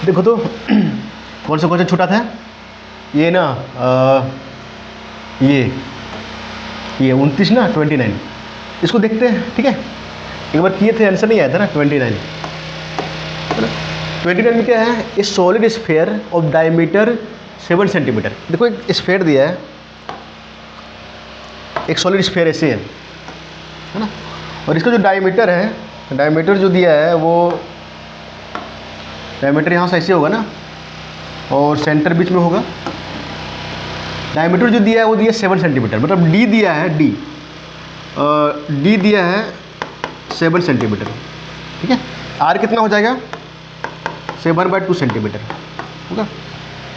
देखो तो कौन सा छूटा था ये ना, ये 29 ना 29, इसको देखते हैं। ठीक है, एक बार किए थे आंसर नहीं आया था ना 29। 29 में क्या है, ए solid sphere of diameter 7 centimetre. देखो एक स्फीयर दिया है, एक सॉलिड स्फीयर ऐसे है ना, और इसका जो डायमीटर है, डायमीटर जो दिया है वो डायमीटर यहाँ से ऐसे होगा ना, और सेंटर बीच में होगा। डायमीटर जो दिया है वो दिया 7 सेंटीमीटर, मतलब डी दिया है, डी दिया है 7 सेंटीमीटर। ठीक है, आर कितना हो जाएगा 7/2 सेंटीमीटर होगा।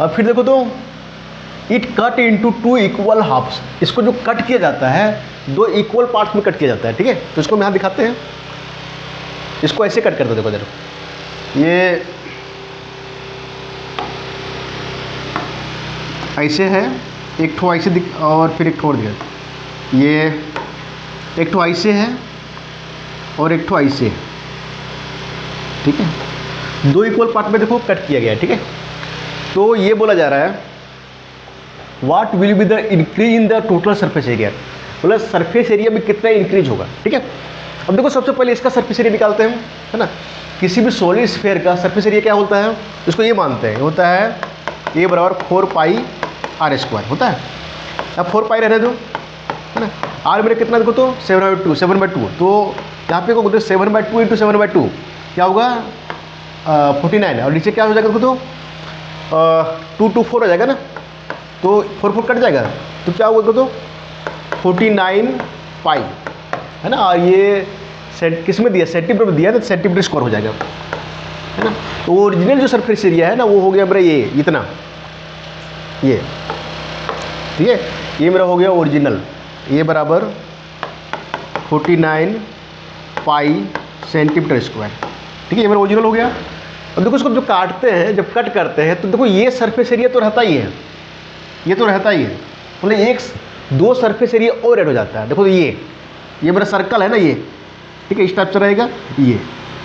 अब फिर देखो तो it cut into 2 equal halves. इसको जो कट किया जाता है 2 इक्वल पार्ट्स में कट किया जाता है। ठीक है, तो इसको हम यहाँ दिखाते हैं। इसको ऐसे कट करते, देखो ये ऐसे है, एक ठो ऐसे और फिर एक ठो और दिया, ये एक ठो ऐसे है और एक ठो ऐसे। ठीक है, 2 इक्वल पार्ट में देखो कट किया गया है। ठीक है, तो ये बोला जा रहा है what will be the increase in the total surface area, मतलब सरफेस एरिया में कितना इंक्रीज होगा। ठीक है, अब देखो सबसे पहले इसका सरफेस एरिया निकालते हैं, है ना। किसी भी सॉलिड स्फीयर का सरफेस एरिया क्या होता है, इसको ये मानते हैं, होता है A बराबर 4πr² होता है। अब 4π रहने दो, है ना। आर मेरे कितना देखो तो 7/2, तो यहाँ पे को 7/2 × 7/2 क्या होगा 49, और नीचे क्या हो जाएगा देखो तो 2 2 4 हो जाएगा ना, तो 4 4 कट जाएगा, तो क्या होगा देखो तो 49π, है ना। और ये किस में दिया, सेंटीमीटर में दिया, तो सेंटीमीटर स्क्वायर हो जाएगा, है ना। तो ओरिजिनल जो सरफेस एरिया है ना वो हो गया मेरा ये इतना, ये ठीक है, ये मेरा हो गया ओरिजिनल, ये बराबर 49π सेंटीमीटर स्क्वायर। ठीक है, ये मेरा ओरिजिनल हो गया। अब देखो इसको जो काटते हैं, जब कट करते हैं तो देखो ये सरफेस एरिया तो रहता ही है, ये तो रहता ही है, मतलब एक 2 सरफेस एरिया और ऐड हो जाता है। देखो ये मेरा सर्कल है ना, ये ठीक है, इस टाइप से रहेगा ये,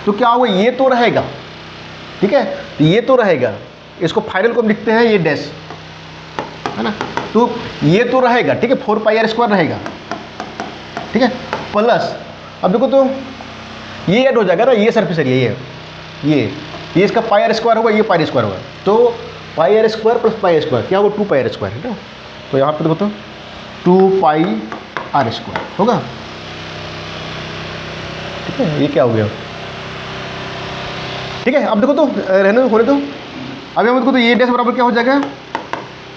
तो क्या होगा ये तो रहेगा। ठीक है, तो ये तो रहेगा, इसको फाइनल को हम लिखते हैं ये डैश, है ना, तो ये तो रहेगा। ठीक है, 4πr² रहेगा। ठीक है, प्लस अब देखो तो ये ऐड हो जाएगा ना, ये सरफेस एरिया, ये इसका πr² होगा, ये πr² होगा, तो πr² + πr² क्या होगा 2πr², है ना। तो यहाँ पे देखो तो 2πr² होगा। ठीक है, ये क्या हो गया। ठीक है, अब देखो तो रहने दो, होने दो। अभी हम देखो तो ये डैश बराबर क्या हो जाएगा,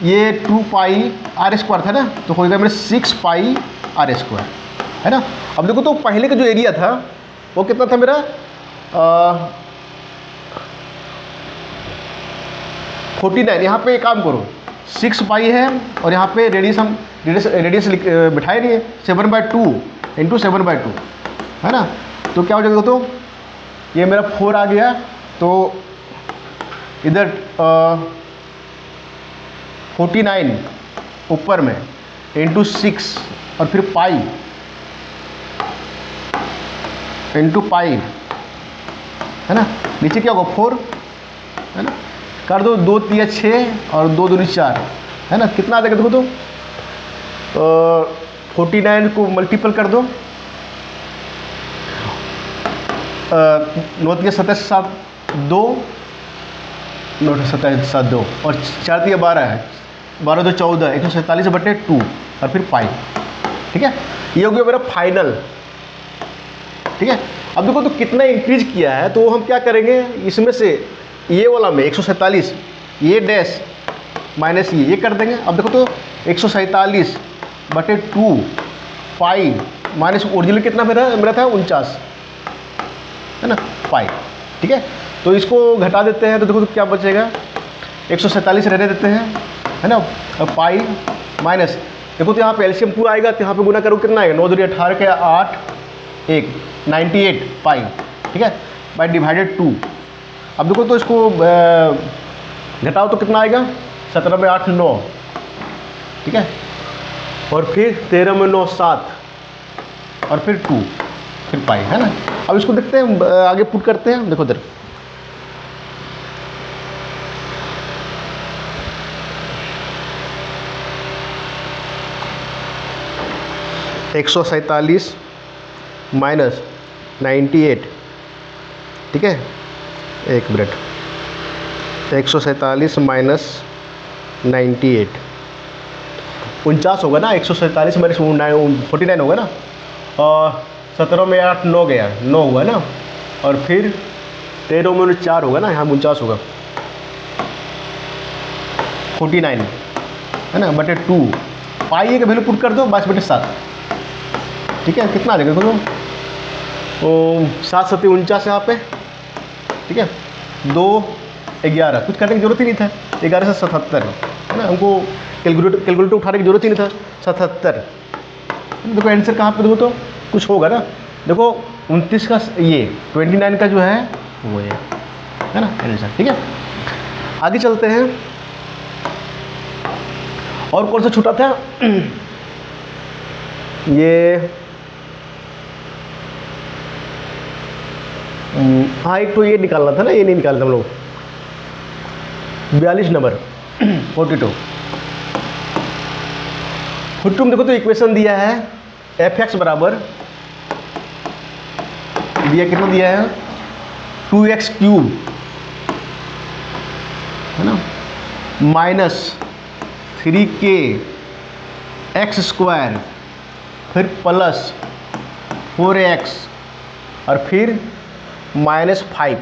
ये 2πr² था ना, तो हो जाएगा मेरे 6πr², है ना। अब देखो तो पहले का जो एरिया था वो कितना था मेरा 49। यहाँ पे एक काम करो, 6π है और यहाँ पे रेडियस बिठाए नहीं है, 7/2 × 7/2, है ना। तो क्या हो जाएगा तो ये मेरा 4 आ गया, तो इधर 49 ऊपर में × 6 और फिर पाई × पाई, है ना। नीचे क्या होगा 4, है ना, कर दो 2 3 6 और 2 2 4, है ना। कितना आ जाएगा देखो तो 49 को मल्टीपल कर दो, 9 3 27 7 2, 9 27 7 2 और 4 3 12 है, 12 2 14, 147/2 और फिर पाई। ठीक है, ये हो गया मेरा फाइनल। ठीक है, अब देखो तो कितना इंक्रीज किया है, तो हम क्या करेंगे, इसमें से ये वाला में 147 ये डैश माइनस ये कर देंगे। अब देखो तो 147/2 पाई माइनस ओरिजिनल कितना मेरा था 49, है ना, पाई। ठीक है, तो इसको घटा देते हैं, तो देखो तो क्या बचेगा 147 रहने देते हैं, है ना। अब पाई माइनस देखो तो यहाँ पे एलसीएम पूरा आएगा, तो यहाँ पे गुना करो कितना आएगा 9 2 18 के 8 1 98 पाई। ठीक है, बाई डिवाइडेड 2। अब देखो तो इसको घटाओ तो कितना आएगा 17 में 8 9, ठीक है, और फिर 13 में 9 7 और फिर 2 फिर पाई, है ना। अब इसको देखते हैं, आगे पुट करते हैं। देखो इधर 147 माइनस 98, ठीक है, एक मिनट, 147 माइनस 98 49 होगा ना, 147 माइनस 49 होगा ना, और 17 में 8 9 गया, 9 हुआ ना, और फिर 13 में 4 होगा ना, यहाँ 49 होगा, 49 है ना, बटे 2 पाई का वैल्यू पुट कर दो, 22/7, ठीक है, कितना आ जाएगा देखो, 7 7 49 यहाँ पे, ठीक है, 2 11, कुछ करने की जरूरत ही नहीं था, 11 से 77 है ना, हमको कैलकुलेटर उठाने की जरूरत ही नहीं था, 77, देखो आंसर कहाँ पे, देखो तो कुछ होगा ना, देखो 29 का ये 29 का जो है वो है ना आंसर, ठीक है। आगे चलते हैं, और कौन सा छूटा था, ये हाँ एक तो ये निकालना था ना, ये नहीं निकालना हम लोग, 42 नंबर 42 तुम देखो तो इक्वेशन दिया है f(x) बराबर दिया, कितना दिया है 2x क्यूब है ना, माइनस 3k x स्क्वायर, फिर प्लस 4x और फिर -5,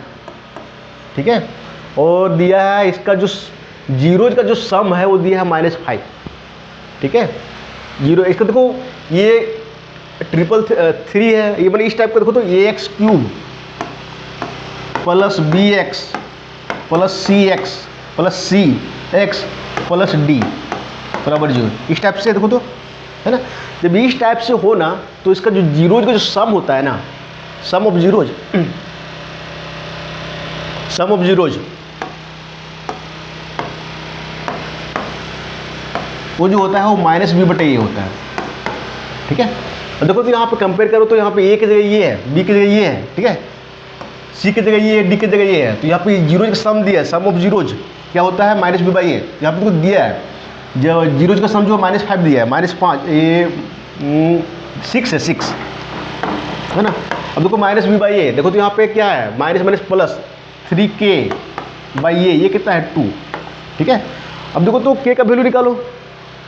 ठीक है, और दिया है इसका जो जीरोज का जो सम है वो दिया है -5, ठीक है, जीरो, इसका देखो ये 333 है, ये मैंने इस टाइप का देखो तो ax cube plus bx plus cx plus cx plus d बराबर 0, इस टाइप से देखो तो है ना, जब इस टाइप से हो ना तो इसका जो जीरोज का जो सम होता है ना, sum of zeros, sum of zeros वो जो होता है वो -b/a होता है, ठीक है, और देखो तो यहाँ पे कंपेयर करो तो यहाँ पे a की जगह ये है, b की जगह ये है, ठीक है, c की जगह ये है, d की जगह ये है, तो यहाँ पे जीरोज का सम दिया है, सम ऑफ जीरोज क्या होता है -b/a, यहाँ पे कुछ दिया है, जो जीरोज का सम जो -5 दिया है, -5 ये 6 है, 6 है ना, अब देखो -b/a, देखो तो यहाँ पे क्या है माइनस प्लस 3k/a, ये कितना है 2, ठीक है, अब देखो तो k का वैल्यू निकालो,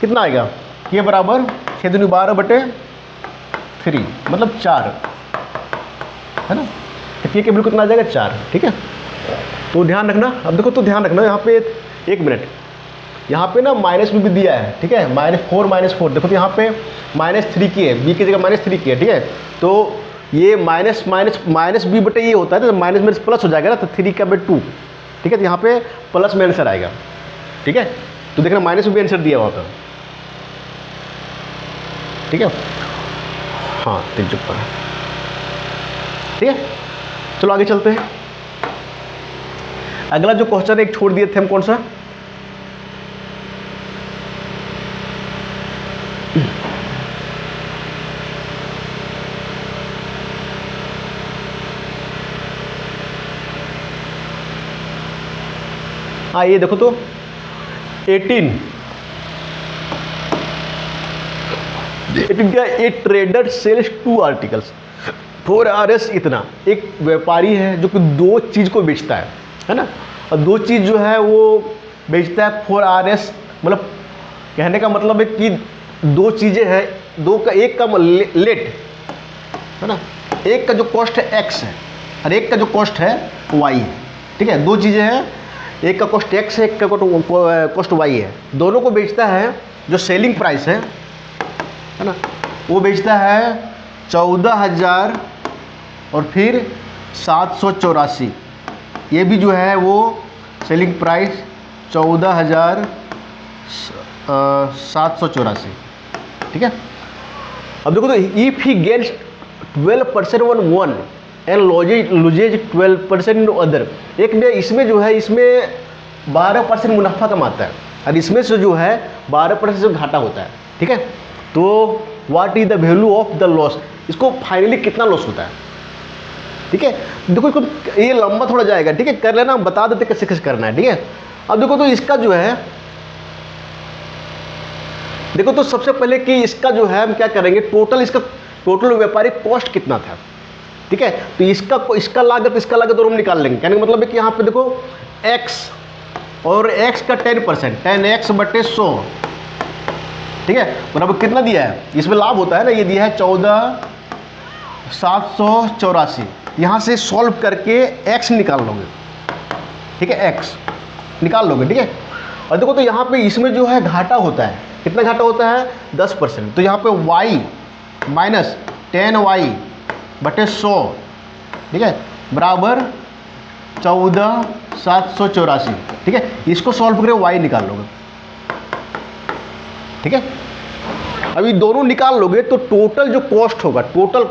कितना आएगा, k बराबर 6×12/3 मतलब 4 है ना, तो k का वैल्यू कितना आ जाएगा 4, ठीक है, तो ध्यान रखना, अब देखो तो ध्यान रखना यहाँ पे, एक मिनट, यहाँ पे ना माइनस भी दिया है, ठीक है, -4 देखो तो यहाँ पे -3 की है, b की जगह -3 की है, ठीक है, तो ये माइनस b/a ये होता है, तो माइनस माइनस प्लस हो जाएगा ना, तो 3/2, ठीक है, तो यहाँ पे प्लस में आंसर आएगा, ठीक है, तो देखना माइनस में भी आंसर दिया वहाँ पर, ठीक है, हाँ 3 चुप पर, ठीक है, चलो आगे चलते हैं। अगला जो क्वेश्चन एक छोड़ दिए थे हम, कौन सा, हाँ ये देखो तो 18 क्या, a trader sells 2 articles for RS इतना, एक व्यापारी है जो कि 2 चीज़ को बेचता है ना, और 2 चीज़ जो है वो बेचता है फॉर RS, मतलब कहने का मतलब है कि 2 चीज़ें हैं, 2 का, एक का लेट है ना, एक का जो कॉस्ट है x है और एक का जो कॉस्ट है y है, ठीक है, 2 चीज़ें हैं, एक का कॉस्ट x है, एक का कॉस्ट y है, दोनों को बेचता है, जो सेलिंग प्राइस है ना, वो बेचता है 14,000 और फिर 784, ये भी जो है वो सेलिंग प्राइस 14,784, ठीक है। अब देखो तो if he gets 12% on one and loses 12% in other, एक में इसमें जो है इसमें 12% मुनाफा कमाता है और इसमें से जो है 12% से घाटा होता है, ठीक है, तो what is the value of the loss, इसको फाइनली कितना लॉस होता है, ठीक है। देखो इसको, ये लंबा थोड़ा जाएगा, ठीक है, कर लेना, बता देते कैसे कैसे करना है, ठीक है। अब देखो तो इसका जो है देखो तो सबसे पहले कि इसका जो है हम क्या करेंगे, इसका टोटल व्यापारिक कॉस्ट कितना था, ठीक है। तो इसका लागत दोनों हम निकाल लेंगे। कहने का मतलब है कि यहाँ पे देखो x और x का 10%, 10x बटे 100, ठीक है, बराबर कितना दिया है, इसमें लाभ होता है ना, ये दिया है 14,784। यहाँ से सॉल्व करके x निकाल लोगे, ठीक है, x निकाल लोगे, ठीक है। और देखो तो यहाँ पे इसमें जो है घाटा होता है, कितना घाटा होता है, 10%। तो यहाँ पे y माइनस 10y बटे 100, ठीक है, बराबर 14,784, ठीक है। इसको सॉल्व करके y निकाल लोगे, ठीक है। अभी दोनों निकाल लोगे तो टोटल जो कॉस्ट होगा, टोटल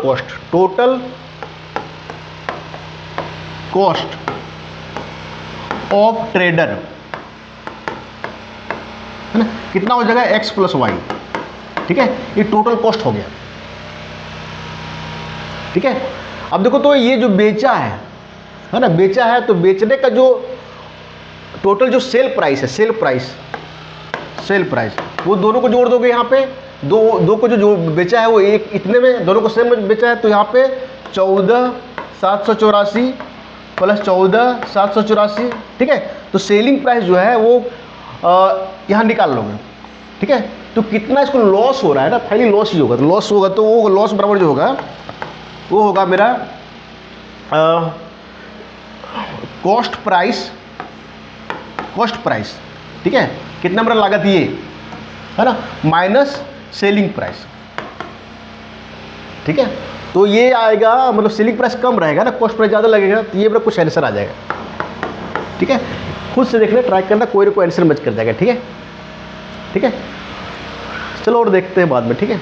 कॉस्ट ऑफ ट्रेडर है ना, कितना हो जाएगा, x प्लस वाई, ठीक है। ये टोटल कॉस्ट हो गया, ठीक है। अब देखो तो ये जो बेचा है ना, बेचा है, तो बेचने का जो टोटल जो सेल प्राइस है, सेल प्राइस वो दोनों को जोड़ दोगे। यहाँ पे दो को जो बेचा है वो एक इतने में, दोनों को सेम में बेचा है, तो यहाँ पे 14,784 प्लस 14,784, ठीक है। तो सेलिंग प्राइस जो है वो यहाँ निकाल लोगे, ठीक है। तो कितना इसको लॉस हो रहा है ना, फाइनली लॉस ही होगा। तो लॉस होगा तो वो लॉस बराबर जो होगा वो होगा मेरा कॉस्ट प्राइस, ठीक है, कितना मेरा लागत ये है ना, माइनस सेलिंग प्राइस, ठीक है। तो ये आएगा, मतलब सेलिंग प्राइस कम रहेगा ना, कॉस्ट प्राइस ज़्यादा लगेगा, तो ये मेरा कुछ आंसर आ जाएगा, ठीक है। खुद से देखना, ट्राई करना, कोई ना कोई आंसर मैच कर जाएगा, ठीक है, ठीक है। चलो और देखते हैं बाद में, ठीक है।